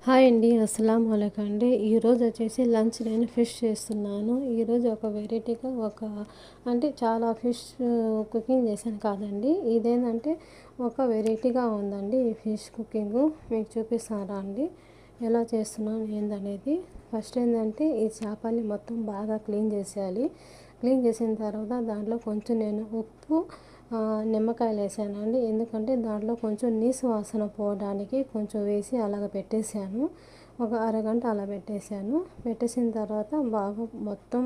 Hi అండి. అస్సలాము అలైకుం అండి. ఈరోజు వచ్చేసి లంచ్ నేను ఫిష్ చేస్తున్నాను. ఈరోజు ఒక వెరైటీగా అంటే చాలా ఫిష్ కుకింగ్ చేశాను కాదండి. ఇదేంటంటే ఒక వెరైటీగా ఉందండి ఈ ఫిష్ కుకింగ్. మీకు చూపిస్తారా అండి ఎలా చేస్తున్నాను ఏందనేది. ఫస్ట్ ఏంటంటే ఈ చేపల్ని మొత్తం బాగా క్లీన్ చేసేయాలి. క్లీన్ చేసిన తర్వాత దాంట్లో కొంచెం నేను ఉప్పు నిమ్మకాయలు వేసానండి. ఎందుకంటే దాంట్లో కొంచెం నీసు వాసన పోవడానికి కొంచెం వేసి అలాగ పెట్టేశాను. ఒక అరగంట అలా పెట్టేసిన తర్వాత బాగా మొత్తం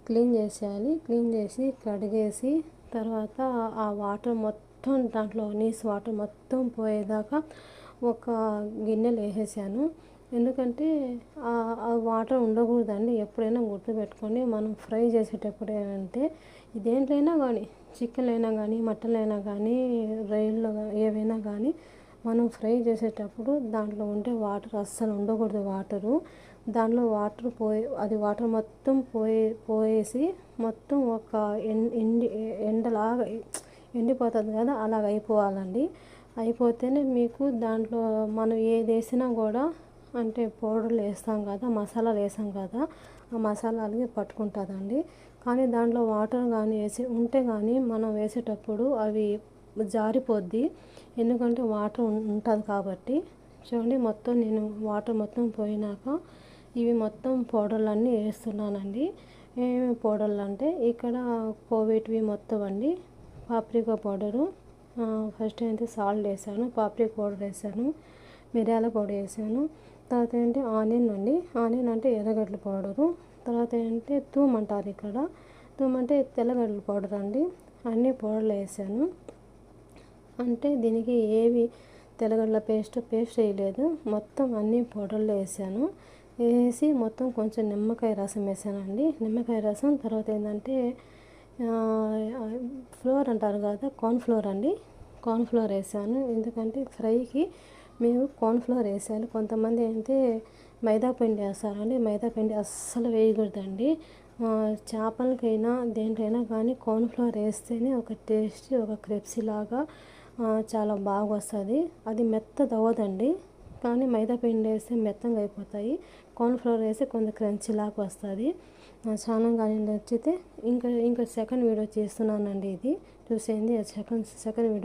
క్లీన్ చేసేయాలి. క్లీన్ చేసి కడిగేసి తర్వాత ఆ వాటర్ మొత్తం దాంట్లో నీసు వాటర్ మొత్తం పోయేదాకా ఒక గిన్నెలో వేసేసాను. ఎందుకంటే ఆ వాటర్ ఉండకూడదండి. ఎప్పుడైనా గుర్తుపెట్టుకోండి. మనం ఫ్రై చేసేటప్పుడు ఏంటంటే దేంట్లైనా కానీ చికెన్ అయినా కానీ మటన్ అయినా కానీ రొయ్యల్లో ఏవైనా కానీ మనం ఫ్రై చేసేటప్పుడు దాంట్లో ఉండే వాటర్ అస్సలు ఉండకూడదు. దాంట్లో వాటర్ మొత్తం పోయేసి మొత్తం ఒక ఎండలాగా ఎండిపోతుంది కదా, అలాగ అయిపోవాలండి. అయిపోతేనే మీకు దాంట్లో మనం ఏది వేసినా కూడా అంటే పౌడర్లు వేస్తాం కదా, మసాలాలు వేసాం కదా, ఆ మసాలాలకి పట్టుకుంటుందండి. కానీ దాంట్లో వాటర్ కానీ ఉంటే కానీ మనం వేసేటప్పుడు అవి జారిపోద్ది. ఎందుకంటే వాటర్ ఉంటుంది కాబట్టి. చూడండి, మొత్తం నేను వాటర్ మొత్తం పోయినాక ఇవి మొత్తం పౌడర్లన్నీ వేస్తున్నానండి. ఏమేమి పౌడర్లు అంటే ఇక్కడ కోవిడ్వి మొత్తం అండి. పాప్రికా పౌడరు, ఫస్ట్ అయితే సాల్ట్ వేసాను, పాప్రికా పౌడర్ వేసాను, మిరియాల పొడి వేసాను. తర్వాత ఏంటి ఆనియన్ అండి. ఆనియన్ అంటే ఎర్రగడ్డల పౌడరు. తర్వాత ఏంటంటే థూమ్ అంటారు ఇక్కడ. థూమ్ అంటే తెల్లగడ్డల పౌడర్ అండి. అన్ని పౌడర్లు వేసాను. అంటే దీనికి ఏవి తెల్లగడ్డల పేస్ట్ వేయలేదు. మొత్తం అన్ని పౌడర్లు వేసాను. వేసి మొత్తం కొంచెం నిమ్మకాయ రసం వేసానండి. నిమ్మకాయ రసం తర్వాత ఏంటంటే ఫ్లోర్ అంటారు కదా, కార్న్ ఫ్లోర్ అండి. కార్న్ ఫ్లోర్ వేసాను. ఎందుకంటే ఫ్రైకి మేము కార్న్ ఫ్లోర్ వేసాను. కొంతమంది అయితే మైదా పిండి వేస్తారండి. మైదా పిండి అస్సలు వేయకూడదండి. చేపలకైనా దేంట్లైనా కానీ కార్న్ ఫ్లోర్ వేస్తేనే ఒక టేస్ట్, ఒక క్రిప్సీ లాగా చాలా బాగా వస్తుంది. అది మెత్తది అవ్వదండి. కానీ మైదా పిండి వేస్తే మెత్తగా అయిపోతాయి. కార్న్ ఫ్లోర్ వేస్తే కొంచెం క్రంచీ లాగా వస్తుంది. నా ఛానల్ కానీ నచ్చితే ఇంకా సెకండ్ వీడియో చేస్తున్నానండి. ఇది చూసేయండి. Second video